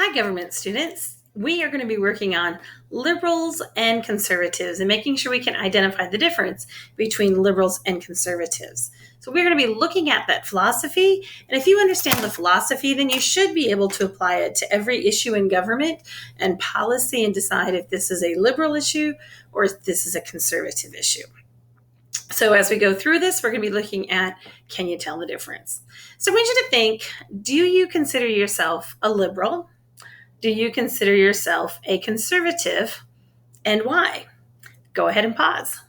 Hi, government students. We are going to be working on liberals and conservatives and making sure we can identify the difference between liberals and conservatives. So, we're going to be looking at that philosophy. And if you understand the philosophy, then you should be able to apply it to every issue in government and policy and decide if this is a liberal issue or if this is a conservative issue. So, as we go through this, we're going to be looking at can you tell the difference? So, I want you to think, do you consider yourself a liberal? Do you consider yourself a conservative, and why? Go ahead and pause.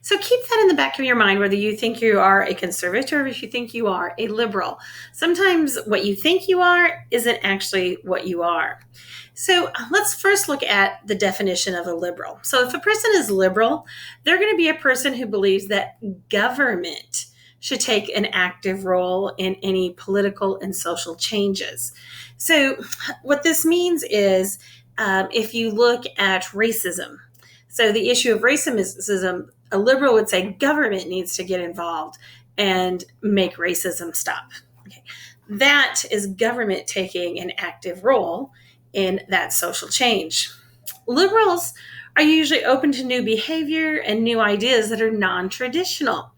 So keep that in the back of your mind, whether you think you are a conservative or if you think you are a liberal. Sometimes what you think you are isn't actually what you are. So let's first look at the definition of a liberal. So if a person is liberal, they're going to be a person who believes that government should take an active role in any political and social changes. So what this means is if you look at racism, so the issue of racism, a liberal would say government needs to get involved and make racism stop. Okay. That is government taking an active role in that social change. Liberals are usually open to new behavior and new ideas that are non-traditional.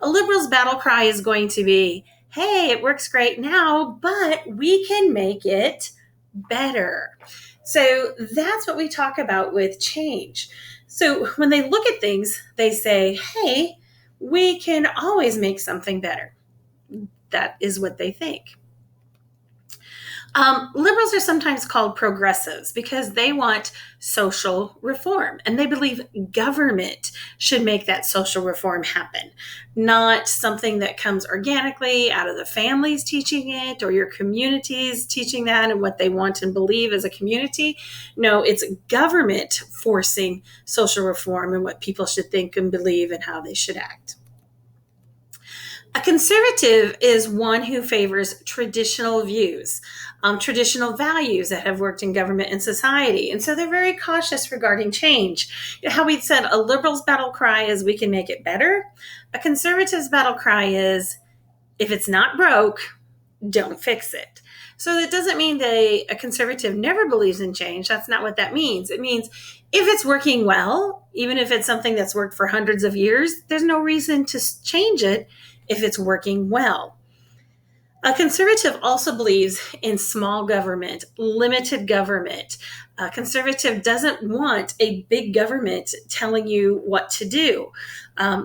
A liberal's battle cry is going to be, hey, it works great now, but we can make it better. So that's what we talk about with change. So when they look at things, they say, hey, we can always make something better. That is what they think. Liberals are sometimes called progressives because they want social reform and they believe government should make that social reform happen, not something that comes organically out of the families teaching it or your communities teaching that and what they want and believe as a community. No, it's government forcing social reform and what people should think and believe and how they should act. A conservative is one who favors traditional views, traditional values that have worked in government and society. And so they're very cautious regarding change. How we said a liberal's battle cry is we can make it better. A conservative's battle cry is if it's not broke, don't fix it. So that doesn't mean that a conservative never believes in change. That's not what that means. It means if it's working well, even if it's something that's worked for hundreds of years, there's no reason to change it if it's working well. A conservative also believes in small government, limited government. A conservative doesn't want a big government telling you what to do. A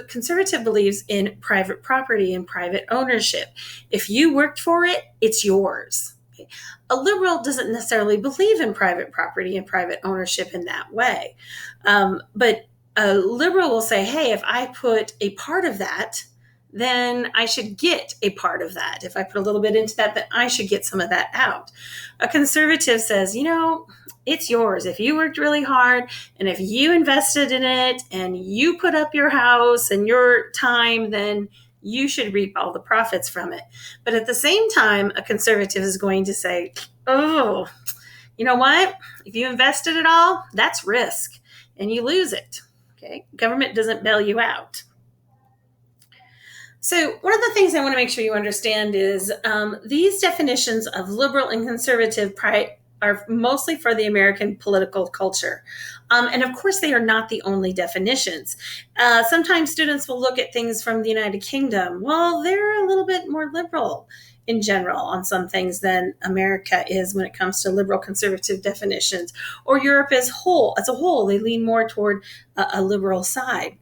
conservative believes in private property and private ownership. If you worked for it, it's yours. Okay. A liberal doesn't necessarily believe in private property and private ownership in that way. But a liberal will say, hey, if I put a part of that, then I should get a part of that. If I put a little bit into that, then I should get some of that out. A conservative says, it's yours. If you worked really hard and if you invested in it and you put up your house and your time, then you should reap all the profits from it. But at the same time, a conservative is going to say, oh, you know what? If you invested it all, that's risk and you lose it. Okay. Government doesn't bail you out. So one of the things I want to make sure you understand is these definitions of liberal and conservative are mostly for the American political culture. And of course, they are not the only definitions. Sometimes students will look at things from the United Kingdom. Well, they're a little bit more liberal in general on some things than America is when it comes to liberal conservative definitions. Or Europe as a whole, they lean more toward a liberal side.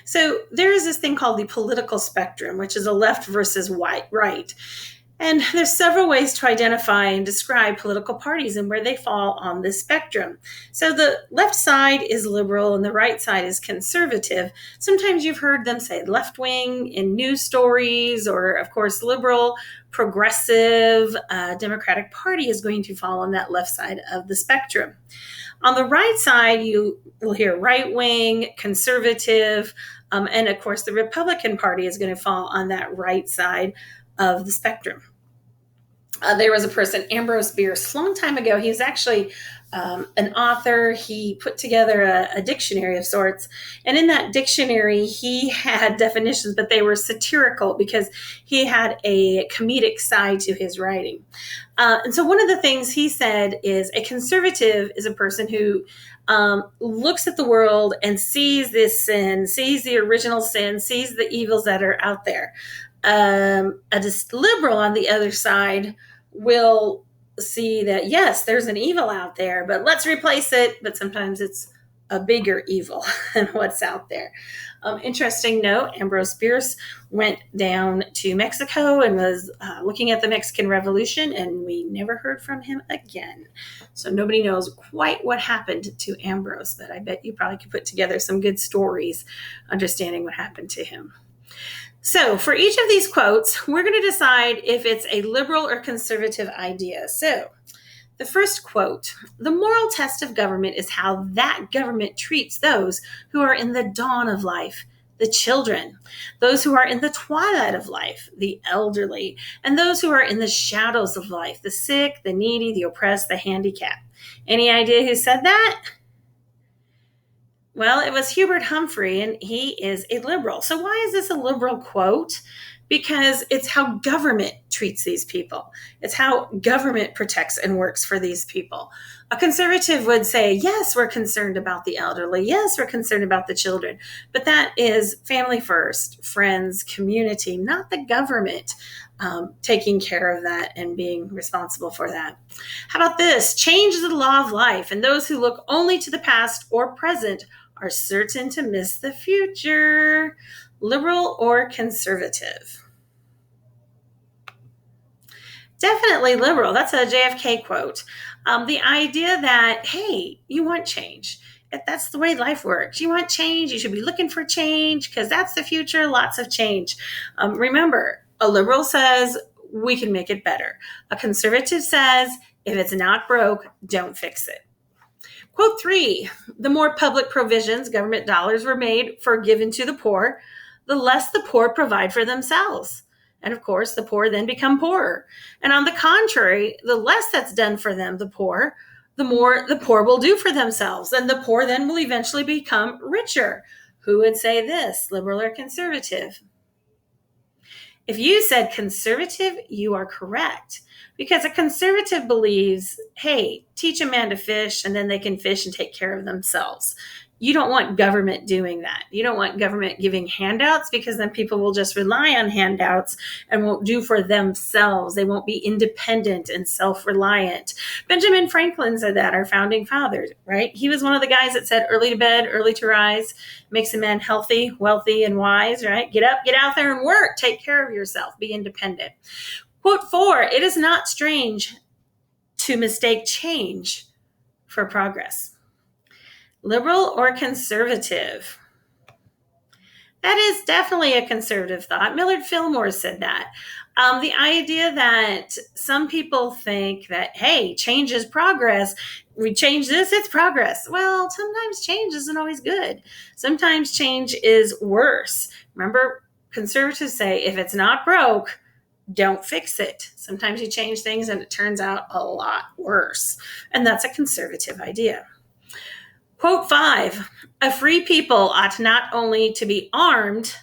So there is this thing called the political spectrum, which is a left versus right. And there's several ways to identify and describe political parties and where they fall on this spectrum. So the left side is liberal and the right side is conservative. Sometimes you've heard them say left wing in news stories, or of course, liberal, progressive, Democratic Party is going to fall on that left side of the spectrum. On the right side, you will hear right wing, conservative, and of course, the Republican Party is going to fall on that right side of the spectrum. There was a person, Ambrose Bierce, a long time ago. He's actually an author. He put together a dictionary of sorts. And in that dictionary, he had definitions, but they were satirical because he had a comedic side to his writing. And so one of the things he said is a conservative is a person who looks at the world and sees this sin, sees the original sin, sees the evils that are out there. A liberal on the other side will see that, yes, there's an evil out there, but let's replace it. But sometimes it's a bigger evil than what's out there. Interesting note, Ambrose Bierce went down to Mexico and was looking at the Mexican Revolution, and we never heard from him again. So nobody knows quite what happened to Ambrose, but I bet you probably could put together some good stories understanding what happened to him. So for each of these quotes, we're going to decide if it's a liberal or conservative idea. So the first quote, the moral test of government is how that government treats those who are in the dawn of life, the children, those who are in the twilight of life, the elderly, and those who are in the shadows of life, the sick, the needy, the oppressed, the handicapped. Any idea who said that? Well, it was Hubert Humphrey, and he is a liberal. So why is this a liberal quote? Because it's how government treats these people. It's how government protects and works for these people. A conservative would say, yes, we're concerned about the elderly. Yes, we're concerned about the children. But that is family first, friends, community, not the government taking care of that and being responsible for that. How about this? Change is the law of life, and those who look only to the past or present are certain to miss the future. Liberal or conservative? Definitely liberal. That's a JFK quote. The idea that, hey, you want change. If that's the way life works. You want change. You should be looking for change because that's the future. Lots of change. Remember, a liberal says we can make it better. A conservative says if it's not broke, don't fix it. Quote 3, the more public provisions government dollars were made for given to the poor, the less the poor provide for themselves. And of course, the poor then become poorer. And on the contrary, the less that's done for them, the more the poor will do for themselves. And the poor then will eventually become richer. Who would say this, liberal or conservative? If you said conservative, you are correct. Because a conservative believes, hey, teach a man to fish and then they can fish and take care of themselves. You don't want government doing that. You don't want government giving handouts because then people will just rely on handouts and won't do for themselves. They won't be independent and self-reliant. Benjamin Franklin said that, our founding father, right? He was one of the guys that said early to bed, early to rise, makes a man healthy, wealthy, and wise, right? Get up, get out there and work. Take care of yourself. Be independent. Quote 4, it is not strange to mistake change for progress. Liberal or conservative? That is definitely a conservative thought. Millard Fillmore said that. The idea that some people think that, hey, change is progress. We change this, it's progress. Well, sometimes change isn't always good. Sometimes change is worse. Remember, conservatives say if it's not broke, don't fix it. Sometimes you change things and it turns out a lot worse. And that's a conservative idea. Quote 5, a free people ought not only to be armed,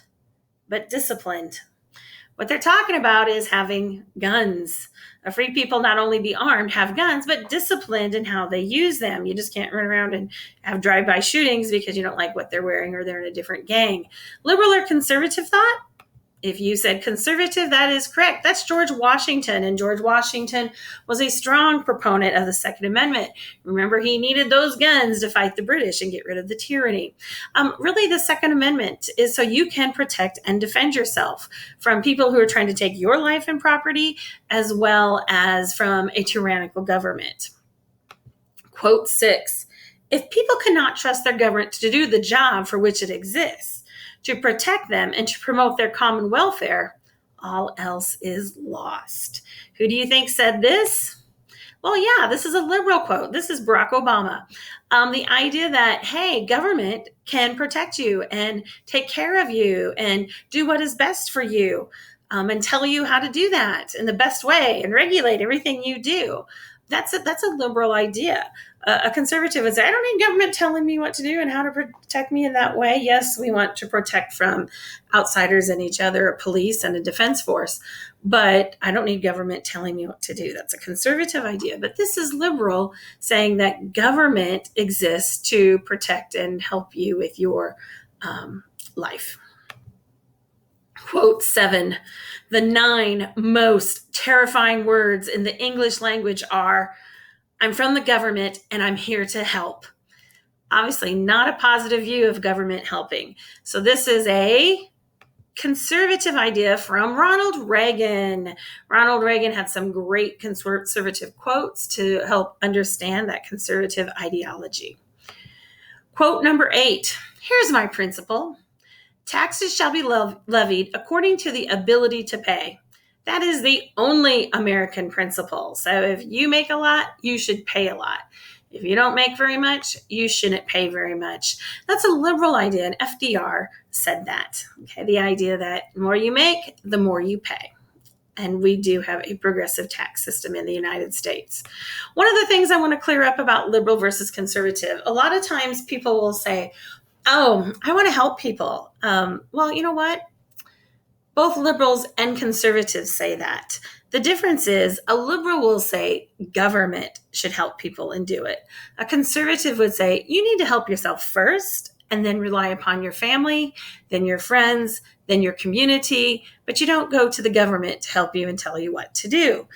but disciplined. What they're talking about is having guns. A free people not only be armed, have guns, but disciplined in how they use them. You just can't run around and have drive-by shootings because you don't like what they're wearing or they're in a different gang. Liberal or conservative thought? If you said conservative, that is correct. That's George Washington. And George Washington was a strong proponent of the Second Amendment. Remember, he needed those guns to fight the British and get rid of the tyranny. Really, the Second Amendment is so you can protect and defend yourself from people who are trying to take your life and property, as well as from a tyrannical government. Quote 6, if people cannot trust their government to do the job for which it exists, to protect them and to promote their common welfare, all else is lost. Who do you think said this? Well, yeah, this is a liberal quote. This is Barack Obama. The idea that, hey, government can protect you and take care of you and do what is best for you. and tell you how to do that in the best way and regulate everything you do. That's a liberal idea. A conservative would say, I don't need government telling me what to do and how to protect me in that way. Yes, we want to protect from outsiders and each other, a police and a defense force, but I don't need government telling me what to do. That's a conservative idea. But this is liberal, saying that government exists to protect and help you with your life. Quote 7, the 9 most terrifying words in the English language are, I'm from the government and I'm here to help. Obviously not a positive view of government helping. So this is a conservative idea from Ronald Reagan. Ronald Reagan had some great conservative quotes to help understand that conservative ideology. Quote number 8, here's my principle. Taxes shall be levied according to the ability to pay. That is the only American principle. So if you make a lot, you should pay a lot. If you don't make very much, you shouldn't pay very much. That's a liberal idea, and FDR said that. Okay, the idea that the more you make, the more you pay. And we do have a progressive tax system in the United States. One of the things I want to clear up about liberal versus conservative, a lot of times people will say, oh, I want to help people. Well, you know what? Both liberals and conservatives say that. The difference is a liberal will say government should help people and do it. A conservative would say you need to help yourself first and then rely upon your family, then your friends, then your community, but you don't go to the government to help you and tell you what to do.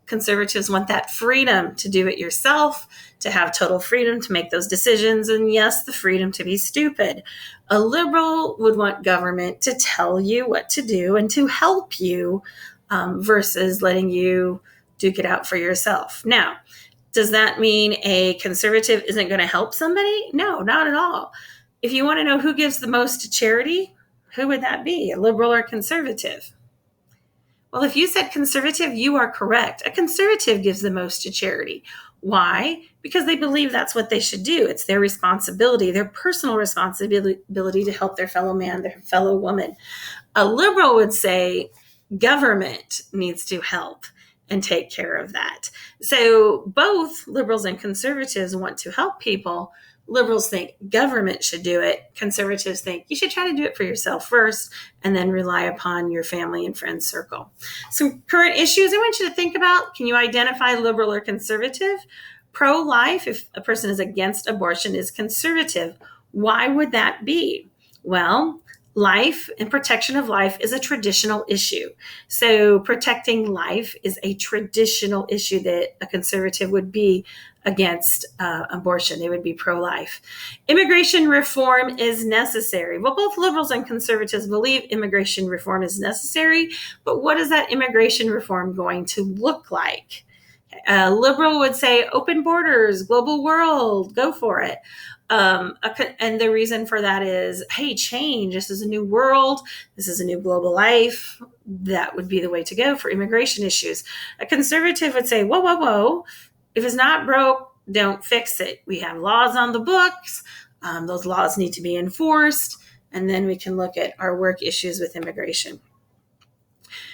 Conservatives want that freedom to do it yourself, to have total freedom to make those decisions, and yes, the freedom to be stupid. A liberal would want government to tell you what to do and to help you versus letting you duke it out for yourself. Now, does that mean a conservative isn't going to help somebody? No, not at all. If you want to know who gives the most to charity, who would that be, a liberal or conservative? Well, if you said conservative, you are correct. A conservative gives the most to charity. Why? Because they believe that's what they should do. It's their responsibility, their personal responsibility to help their fellow man, their fellow woman. A liberal would say government needs to help and take care of that. So both liberals and conservatives want to help people. Liberals think government should do it. Conservatives think you should try to do it for yourself first and then rely upon your family and friends circle. Some current issues I want you to think about. Can you identify liberal or conservative? Pro-life, if a person is against abortion, is conservative. Why would that be? Well, life and protection of life is a traditional issue. So protecting life is a traditional issue that a conservative would be against abortion. They would be pro-life. Immigration reform is necessary. Well, both liberals and conservatives believe immigration reform is necessary, but what is that immigration reform going to look like? A liberal would say open borders, global world, go for it. And the reason for that is, hey, change. This is a new world. This is a new global life. That would be the way to go for immigration issues. A conservative would say, whoa, whoa, whoa. If it's not broke, don't fix it. We have laws on the books. Those laws need to be enforced. And then we can look at our work issues with immigration.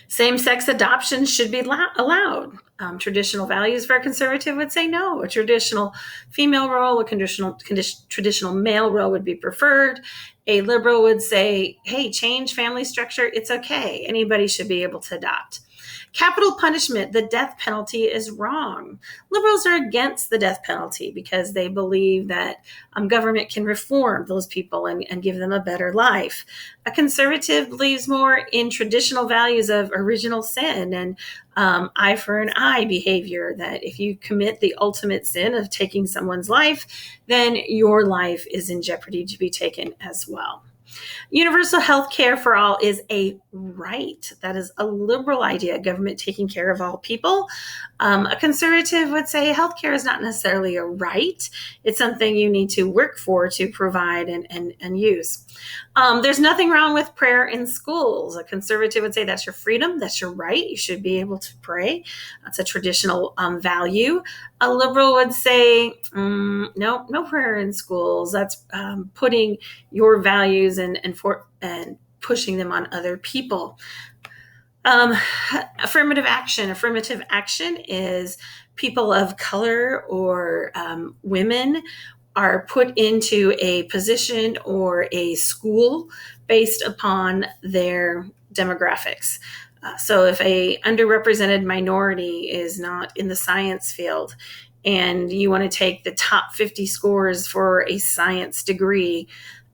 Same-sex adoption should be allowed. Traditional values for a conservative would say no. A traditional female role, a traditional male role would be preferred. A liberal would say, hey, change family structure. It's okay. Anybody should be able to adopt. Capital punishment, the death penalty, is wrong. Liberals are against the death penalty because they believe that government can reform those people and give them a better life. A conservative believes more in traditional values of original sin and eye for an eye behavior, that if you commit the ultimate sin of taking someone's life, then your life is in jeopardy to be taken as well. Universal health care for all is a right. That is a liberal idea, government taking care of all people. A conservative would say health care is not necessarily a right. It's something you need to work for to provide and use. There's nothing wrong with prayer in schools. A conservative would say that's your freedom, that's your right. You should be able to pray. That's a traditional value. A liberal would say, no prayer in schools. That's putting your values and pushing them on other people. Um, affirmative action. Affirmative action is people of color or women are put into a position or a school based upon their demographics. So if a underrepresented minority is not in the science field and you want to take the top 50 scores for a science degree,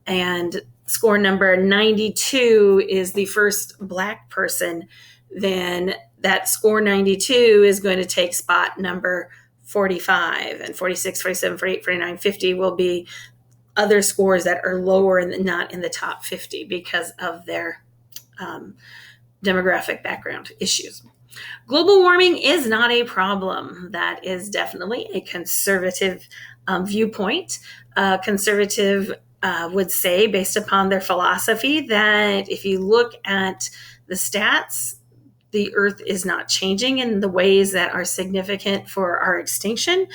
and score number 92 is the first Black person, then that score 92 is going to take spot number 45, and 46, 47, 48, 49, 50 will be other scores that are lower and not in the top 50 because of their um, demographic background issues. Global warming is not a problem. That is definitely a conservative viewpoint. Conservative would say, based upon their philosophy, that if you look at the stats, the earth is not changing in the ways that are significant for our extinction.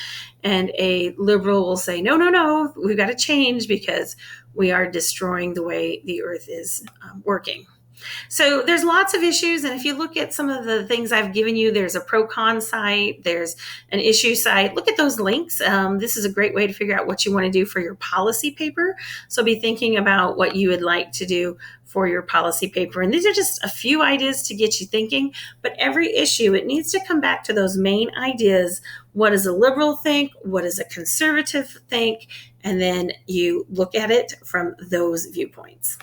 And a liberal will say, no, no, no, we've got to change because we are destroying the way the earth is working. So there's lots of issues. And if you look at some of the things I've given you, there's a pro-con site, there's an issue site. Look at those links. This is a great way to figure out what you want to do for your policy paper. So be thinking about what you would like to do for your policy paper. And these are just a few ideas to get you thinking. But every issue, it needs to come back to those main ideas. What does a liberal think? What does a conservative think? And then you look at it from those viewpoints.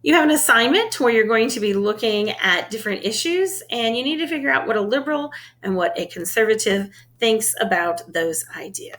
You have an assignment where you're going to be looking at different issues, and you need to figure out what a liberal and what a conservative thinks about those ideas.